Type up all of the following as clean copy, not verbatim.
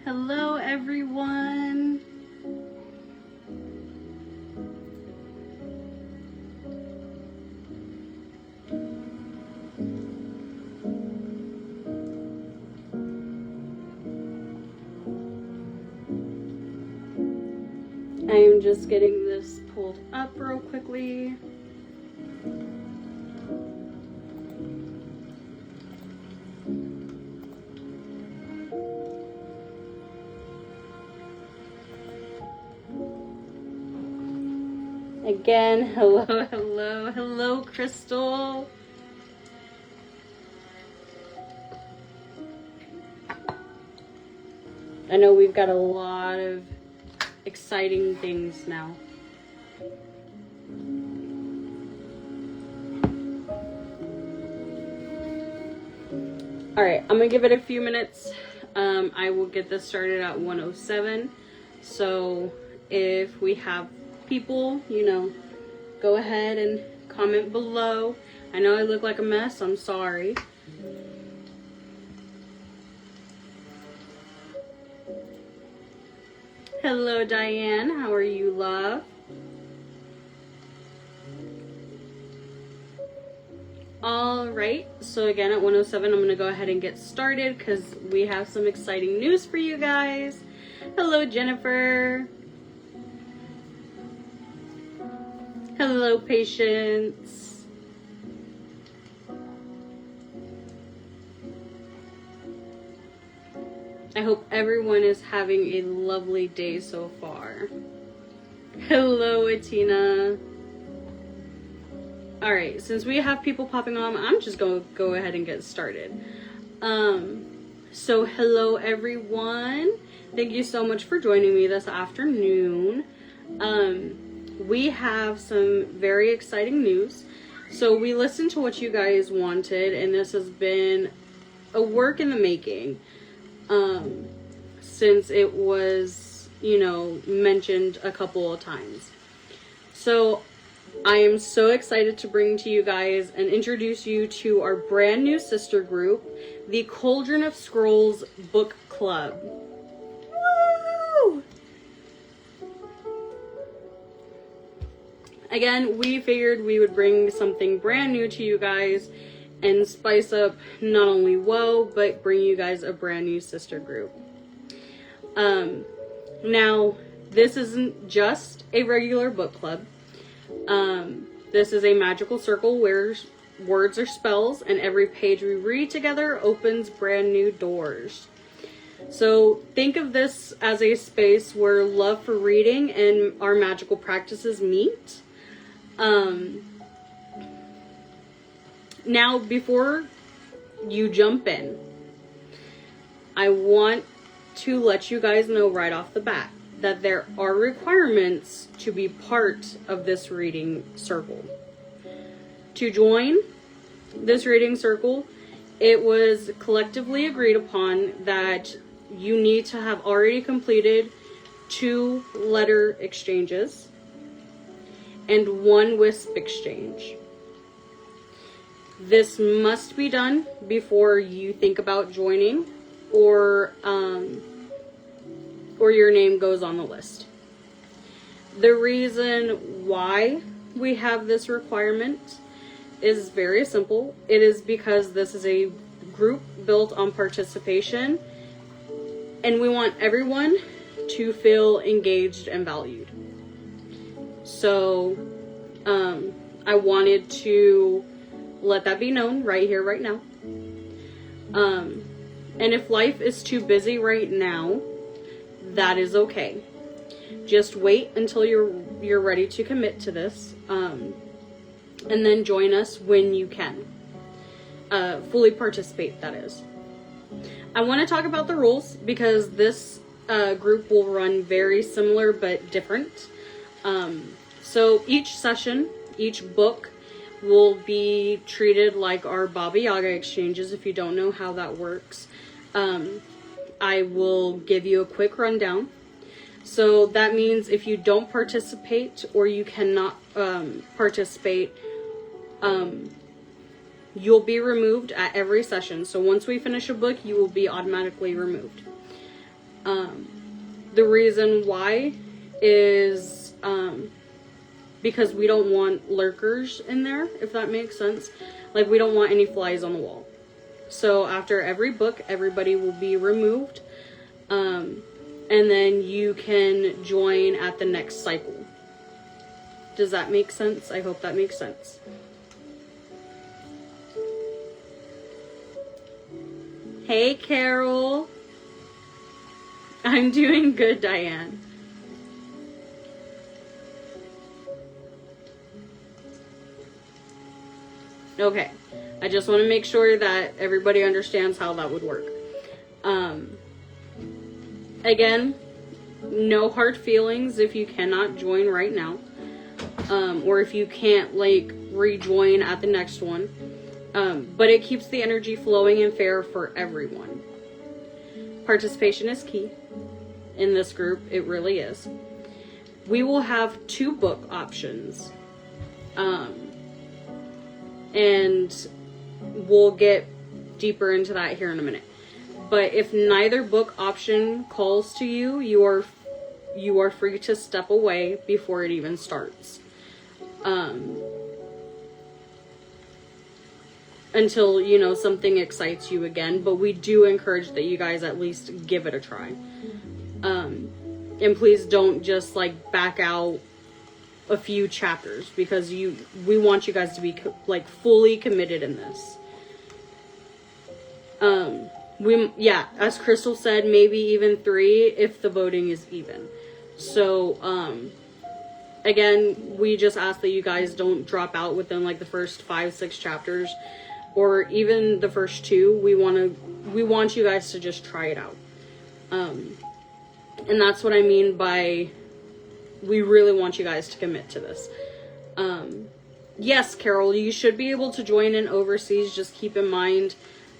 Hello, everyone. I am just getting this pulled up real quickly. Again, hello, Crystal. I know we've got a lot of exciting things now. All right, I'm gonna give it a few minutes. I will get this started at 1:07. So if we have people, go ahead and comment below. I know I look like a mess, I'm sorry. Hello, Diane, how are you, love? All right, so again at 1:07, I'm gonna go ahead and get started because we have some exciting news for you guys. Hello, Jennifer. Hello, Patience. I hope everyone is having a lovely day so far. Hello, Atina. All right, since we have people popping on, I'm just going to go ahead and get started. So hello, everyone. Thank you so much for joining me this afternoon. We have some very exciting news. So we listened to what you guys wanted, and this has been a work in the making since it was, mentioned a couple of times. So I am so excited to bring to you guys and introduce you to our brand new sister group, the Cauldron of Scrolls Book Club. Woo! Again, we figured we would bring something brand new to you guys and spice up not only WoE, but bring you guys a brand new sister group. Now, this isn't just a regular book club. This is a magical circle where words are spells, and every page we read together opens brand new doors. So think of this as a space where love for reading and our magical practices meet. Now, before you jump in, I want to let you guys know right off the bat that there are requirements to be part of this reading circle. To join this reading circle, it was collectively agreed upon that you need to have already completed 2 letter exchanges and 1 wisp exchange. This must be done before you think about joining or your name goes on the list. The reason why we have this requirement is very simple. It is because this is a group built on participation, and we want everyone to feel engaged and valued. So I wanted to let that be known right here, right now. And if life is too busy right now, that is okay. Just wait until you're ready to commit to this, and then join us when you can. Fully participate, that is. I want to talk about the rules because this group will run very similar but different. So each session, each book will be treated like our Baba Yaga exchanges. If you don't know how that works, I will give you a quick rundown. So that means if you don't participate or you cannot participate, you'll be removed at every session. So once we finish a book, you will be automatically removed. The reason why is because we don't want lurkers in there, if that makes sense. Like, we don't want any flies on the wall. So after every book, everybody will be removed. And then you can join at the next cycle. Does that make sense? I hope that makes sense. Hey, Carol. I'm doing good, Diane. Okay. I just want to make sure that everybody understands how that would work. Again, no hard feelings if you cannot join right now. Or if you can't, like, rejoin at the next one. But it keeps the energy flowing and fair for everyone. Participation is key in this group. It really is. We will have 2 book options. And we'll get deeper into that here in a minute. But if neither book option calls to you, you are free to step away before it even starts. Until, you know, something excites you again. But we do encourage that you guys at least give it a try. And please don't just, like, back out a few chapters, because we want you guys to be like fully committed in this. As Crystal said, maybe even 3 if the voting is even. So again, we just ask that you guys don't drop out within like the first 5-6 chapters, or even the first 2. We want you guys to just try it out. And that's what I mean by we really want you guys to commit to this. Yes, Carol, you should be able to join in overseas. Just keep in mind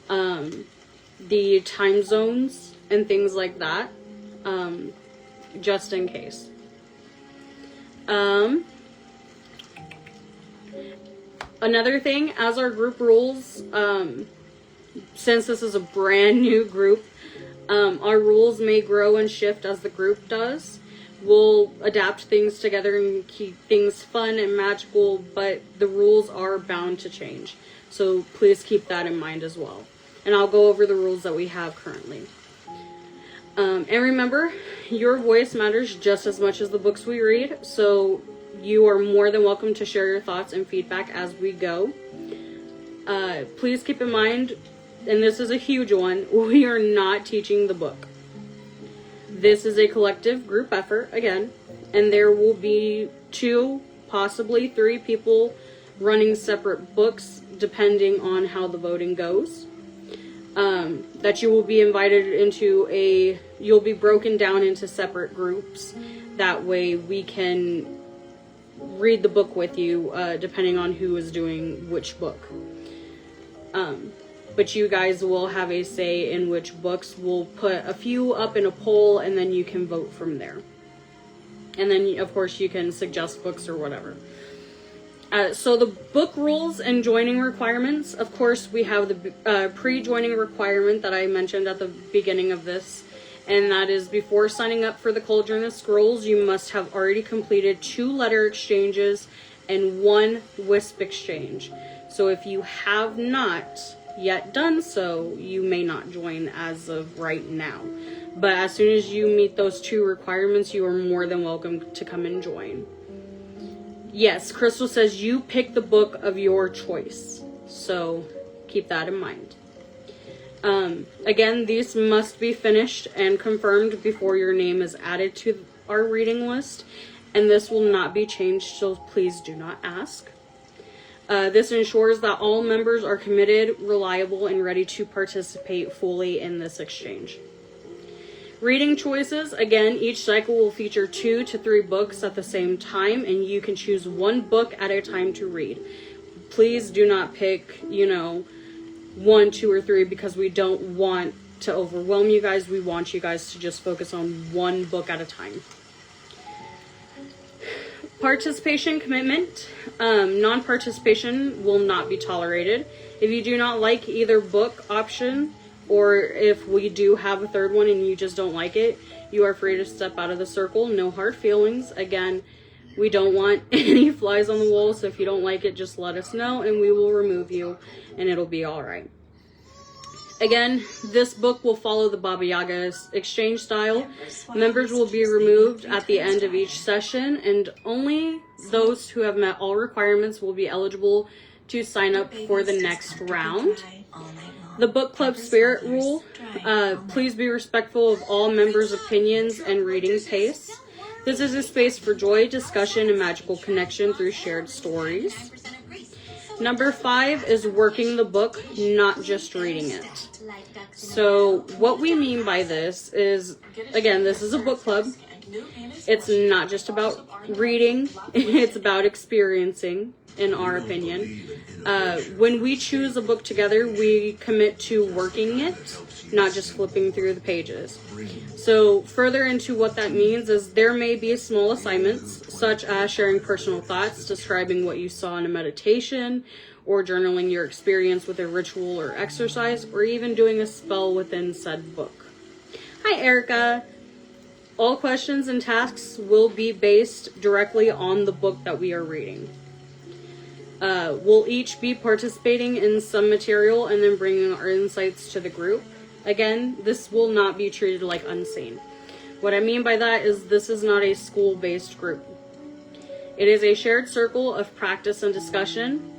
the time zones and things like that, just in case. Another thing, as our group rules, since this is a brand new group, our rules may grow and shift as the group does. We'll adapt things together and keep things fun and magical, but the rules are bound to change. So please keep that in mind as well. And I'll go over the rules that we have currently. And remember, your voice matters just as much as the books we read. So you are more than welcome to share your thoughts and feedback as we go. Please keep in mind, and this is a huge one, we are not teaching the book. This is a collective group effort, again, and there will be 2, possibly 3 people running separate books, depending on how the voting goes. That you will be invited into you'll be broken down into separate groups. That way we can read the book with you, depending on who is doing which book. But you guys will have a say in which books. We'll put a few up in a poll, and then you can vote from there. And then, of course, you can suggest books or whatever. So the book rules and joining requirements. Of course, we have the pre-joining requirement that I mentioned at the beginning of this. And that is, before signing up for the Cauldron of Scrolls, you must have already completed 2 letter exchanges and 1 wisp exchange. So if you have not yet done so, you may not join as of right now. But as soon as you meet those 2 requirements, you are more than welcome to come and join. Yes, Crystal says you pick the book of your choice. So keep that in mind. Again, these must be finished and confirmed before your name is added to our reading list. And this will not be changed, so please do not ask. This ensures that all members are committed, reliable, and ready to participate fully in this exchange. Reading choices. Again, each cycle will feature 2 to 3 books at the same time, and you can choose 1 book at a time to read. Please do not pick, 1, 2, or 3, because we don't want to overwhelm you guys. We want you guys to just focus on 1 book at a time. Participation commitment. Non-participation will not be tolerated. If you do not like either book option, or if we do have a third one and you just don't like it, you are free to step out of the circle. No hard feelings. Again, we don't want any flies on the wall, so if you don't like it, just let us know and we will remove you and it'll be all right. Again, this book will follow the Baba Yaga exchange style. Members will be removed at the end of each session, and only those who have met all requirements will be eligible to sign up for the next round. The book club spirit rule, please be respectful of all members' opinions and reading pace. This is a space for joy, discussion, and magical connection through shared stories. Number 5 is working the book, not just reading it. So what we mean by this is, again, this is a book club. It's not just about reading, it's about experiencing, in our opinion. When we choose a book together, we commit to working it, not just flipping through the pages. So further into what that means is there may be small assignments, such as sharing personal thoughts, describing what you saw in a meditation, or journaling your experience with a ritual or exercise, or even doing a spell within said book. Hi, Erica. All questions and tasks will be based directly on the book that we are reading. We'll each be participating in some material and then bringing our insights to the group. Again, this will not be treated like Unseen. What I mean by that is this is not a school-based group. It is a shared circle of practice and discussion,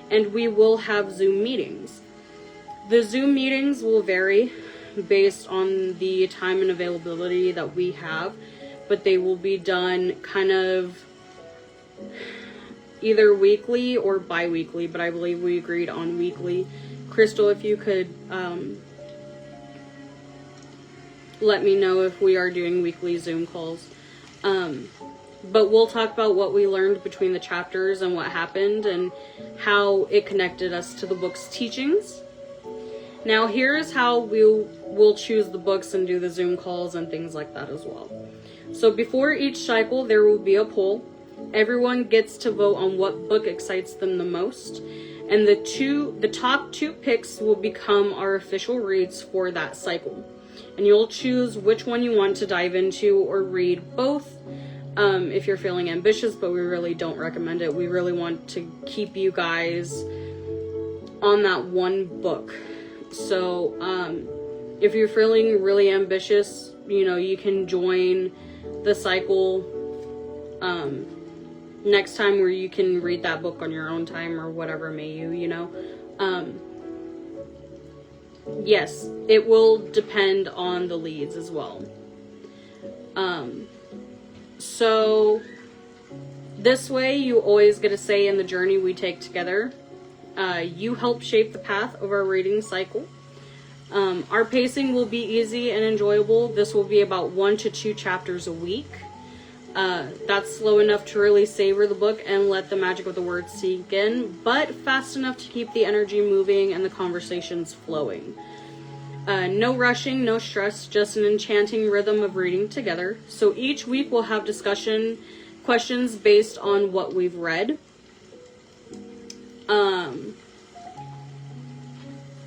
and we will have Zoom meetings. The Zoom meetings will vary based on the time and availability that we have, but they will be done kind of either weekly or bi-weekly, but I believe we agreed on weekly. Crystal, if you could let me know if we are doing weekly Zoom calls. But we'll talk about what we learned between the chapters and what happened and how it connected us to the book's teachings. Now here's how we'll choose the books and do the Zoom calls and things like that as well. So before each cycle, there will be a poll. Everyone gets to vote on what book excites them the most, and the top 2 picks will become our official reads for that cycle. And you'll choose which one you want to dive into or read both if you're feeling ambitious, but we really don't recommend it. We really want to keep you guys on that one book. So if you're feeling really ambitious, you can join the cycle next time where you can read that book on your own time or whatever may you. Yes, it will depend on the leads as well. So this way you always get a say in the journey we take together. You help shape the path of our reading cycle. Our pacing will be easy and enjoyable. This will be about 1 to 2 chapters a week. That's slow enough to really savor the book and let the magic of the words sink in, but fast enough to keep the energy moving and the conversations flowing. No rushing, no stress, just an enchanting rhythm of reading together. So each week we'll have discussion questions based on what we've read.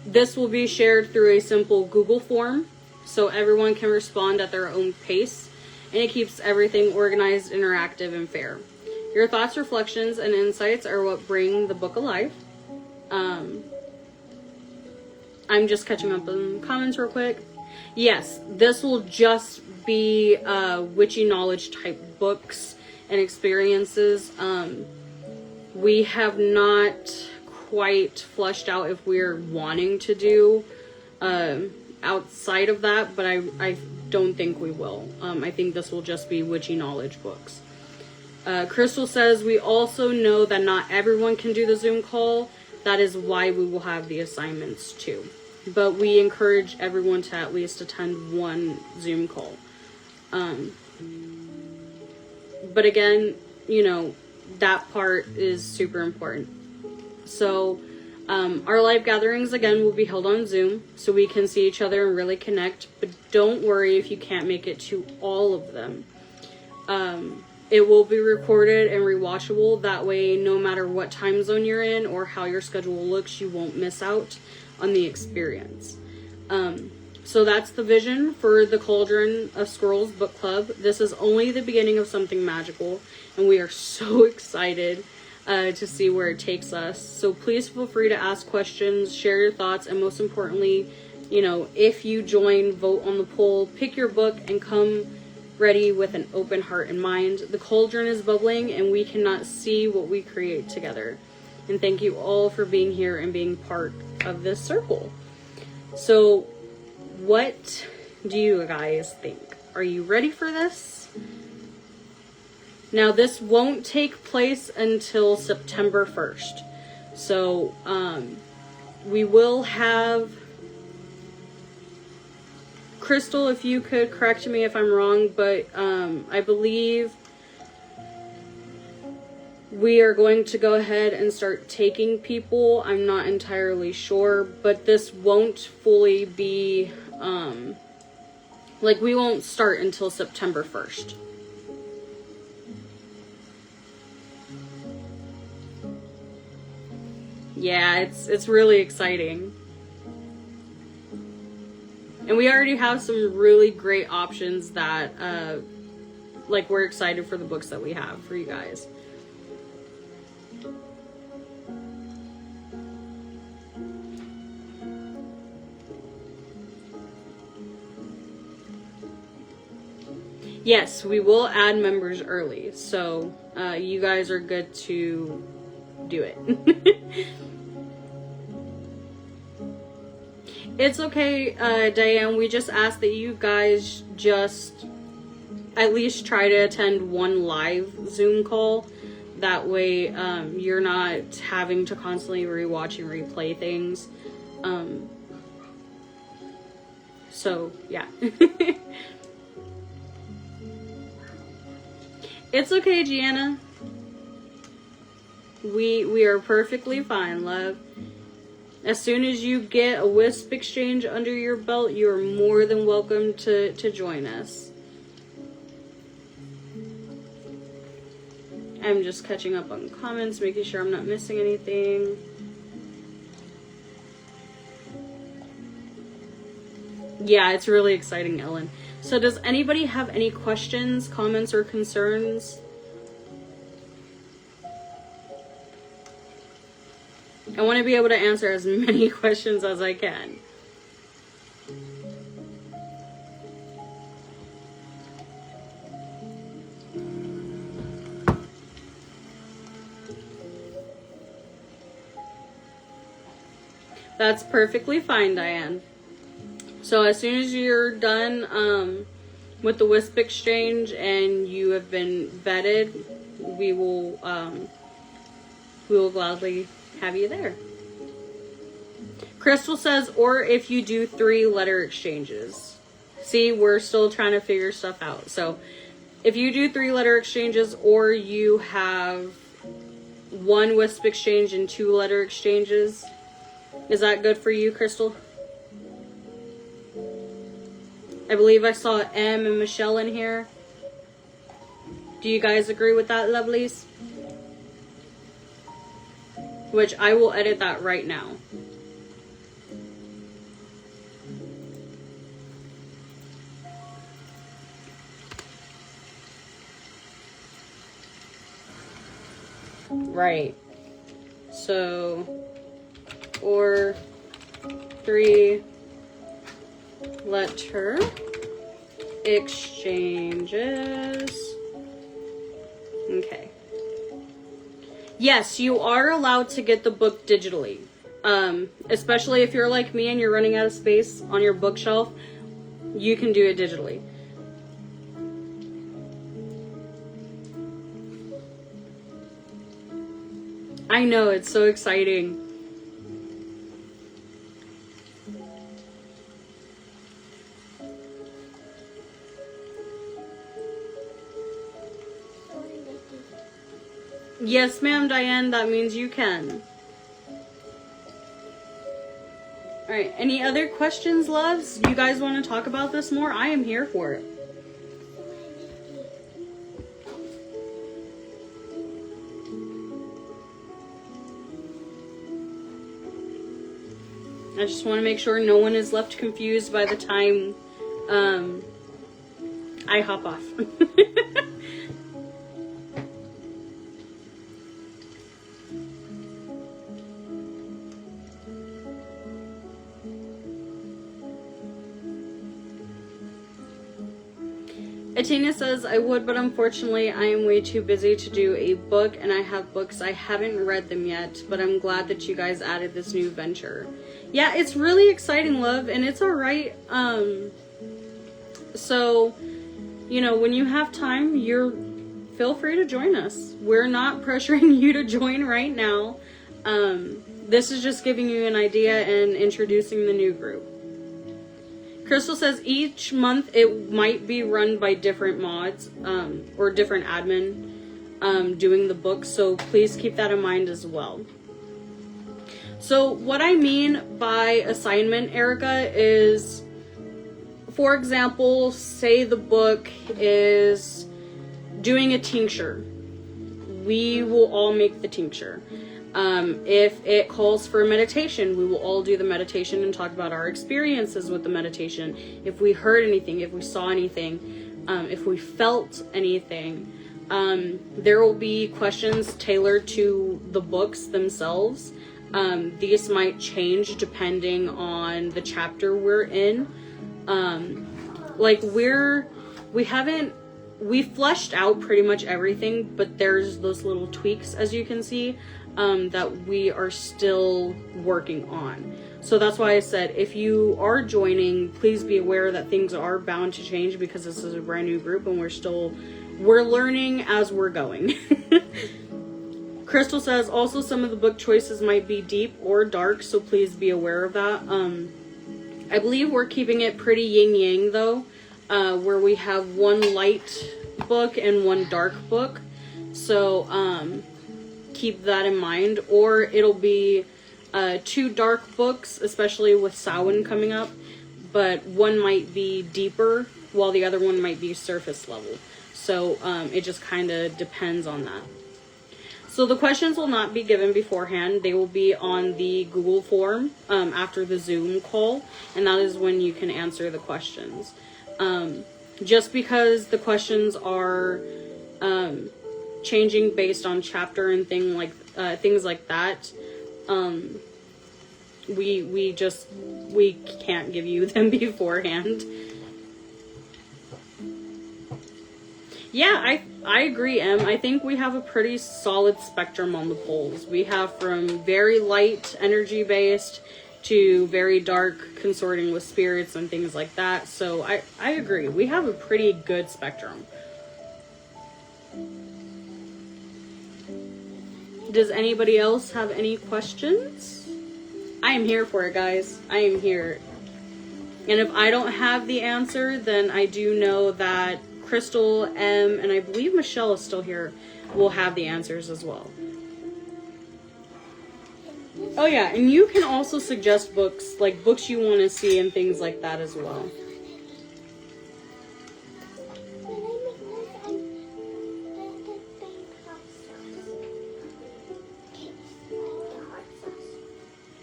This will be shared through a simple Google form, so everyone can respond at their own pace, and it keeps everything organized, interactive, and fair. Your thoughts, reflections, and insights are what bring the book alive. I'm just catching up on comments real quick. Yes, this will just be witchy knowledge type books and experiences. We have not quite fleshed out if we're wanting to do outside of that, but I don't think we will. I think this will just be witchy knowledge books. Crystal says, we also know that not everyone can do the Zoom call. That is why we will have the assignments too. But we encourage everyone to at least attend one Zoom call. But again, that part is super important. So our live gatherings, again, will be held on Zoom so we can see each other and really connect. But don't worry if you can't make it to all of them. It will be recorded and rewatchable. That way, no matter what time zone you're in or how your schedule looks, you won't miss out on the experience. So that's the vision for the Cauldron of Scrolls book club. This is only the beginning of something magical, and we are so excited to see where it takes us. So please feel free to ask questions, share your thoughts, and most importantly, you know, if you join, vote on the poll, pick your book, and come ready with an open heart and mind. The cauldron is bubbling, and we cannot see what we create together. And thank you all for being here and being part of this circle. So, what do you guys think? Are you ready for this? Now, this won't take place until September 1st. So, we will have... Crystal, if you could correct me if I'm wrong, but I believe we are going to go ahead and start taking people. I'm not entirely sure, but this won't fully be, like, we won't start until September 1st. Yeah, it's really exciting. And we already have some really great options that, like, we're excited for the books that we have for you guys. Yes, we will add members early, so you guys are good to do it. It's okay, Diane, we just ask that you guys just at least try to attend one live Zoom call. That way, you're not having to constantly rewatch and replay things. So, yeah. It's okay, Gianna. We are perfectly fine, love. As soon as you get a Wisp exchange under your belt, you are more than welcome to join us. I'm just catching up on comments, making sure I'm not missing anything. Yeah, it's really exciting, Ellen. So does anybody have any questions, comments, or concerns? I want to be able to answer as many questions as I can. That's perfectly fine, Diane. So as soon as you're done with the Wisp exchange and you have been vetted, we will gladly have you there. Crystal says, or if you do 3 letter exchanges. See, we're still trying to figure stuff out. So if you do 3 letter exchanges, or you have 1 Wisp exchange and 2 letter exchanges, is that good for you, Crystal? I believe I saw M and Michelle in here. Do you guys agree with that, lovelies? Which I will edit that right now. Right. So, or 3 letter exchanges. Okay. Yes, you are allowed to get the book digitally. Especially if you're like me and you're running out of space on your bookshelf, you can do it digitally. I know, it's so exciting. Yes, ma'am, Diane, that means you can. Alright, any other questions, loves? You guys want to talk about this more? I am here for it. I just want to make sure no one is left confused by the time I hop off. Atina says, I would, but unfortunately I am way too busy to do a book, and I have books. I haven't read them yet, but I'm glad that you guys added this new venture. Yeah, it's really exciting, love, and it's alright. So, you know, when you have time, feel free to join us. We're not pressuring you to join right now. This is just giving you an idea and introducing the new group. Crystal says each month it might be run by different mods or different admin doing the book, so please keep that in mind as well. So what I mean by assignment, Erica, is, for example, say the book is doing a tincture. We will all make the tincture. If it calls for meditation, we will all do the meditation and talk about our experiences with the meditation. If we heard anything, if we saw anything, if we felt anything, there will be questions tailored to the books themselves. These might change depending on the chapter we're in. We fleshed out pretty much everything, but there's those little tweaks, as you can see, that we are still working on. So that's why I said, if you are joining, please be aware that things are bound to change, because this is a brand new group and we're learning as we're going. Crystal says, also some of the book choices might be deep or dark, so please be aware of that. I believe we're keeping it pretty yin-yang though, where we have one light book and one dark book. So, keep that in mind, or it'll be 2 dark books, especially with Samhain coming up, but one might be deeper while the other one might be surface level. So it just kind of depends on that. So the questions will not be given beforehand. They will be on the Google form after the Zoom call, and that is when you can answer the questions. Just because the questions are changing based on chapter and things like that, we can't give you them beforehand. Yeah, I agree, Em. I think we have a pretty solid spectrum on the polls. We have from very light energy based to very dark, consorting with spirits and things like that. So I agree. We have a pretty good spectrum. Does anybody else have any questions? I am here for it, guys. I am here. And if I don't have the answer, then I do know that Crystal, M, and I believe Michelle is still here, will have the answers as well. Oh yeah, and you can also suggest books, like books you want to see and things like that as well.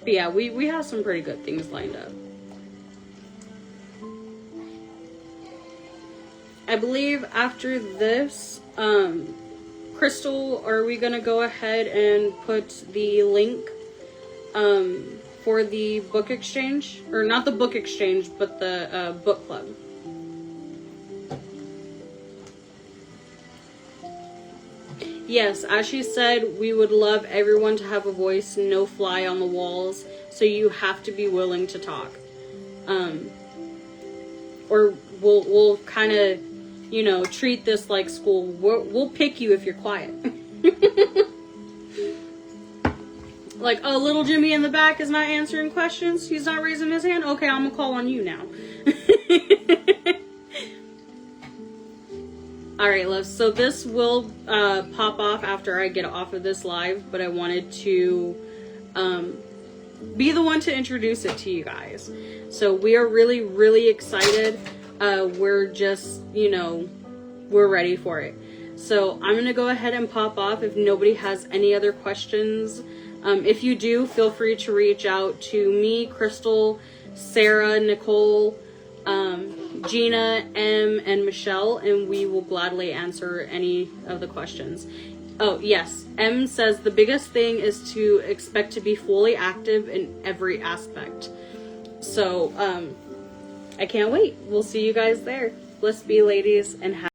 But yeah, we have some pretty good things lined up. I believe after this, Crystal, are we going to go ahead and put the link for the book exchange? Or not the book exchange, but the book club. Yes, as she said, we would love everyone to have a voice, no fly on the walls, so you have to be willing to talk. Or we'll kind of, you know, treat this like school. We'll pick you if you're quiet. Like, oh, little Jimmy in the back is not answering questions. He's not raising his hand. Okay, I'm gonna call on you now. Alright, love. So this will pop off after I get off of this live, but I wanted to be the one to introduce it to you guys. So we are really, really excited. We're just, you know, we're ready for it. So I'm going to go ahead and pop off. If nobody has any other questions, If you do, feel free to reach out to me, Crystal, Sarah, Nicole, Gina, M, and Michelle, and we will gladly answer any of the questions. Oh, yes. M says the biggest thing is to expect to be fully active in every aspect. So, I can't wait. We'll see you guys there. Bless be, ladies, and have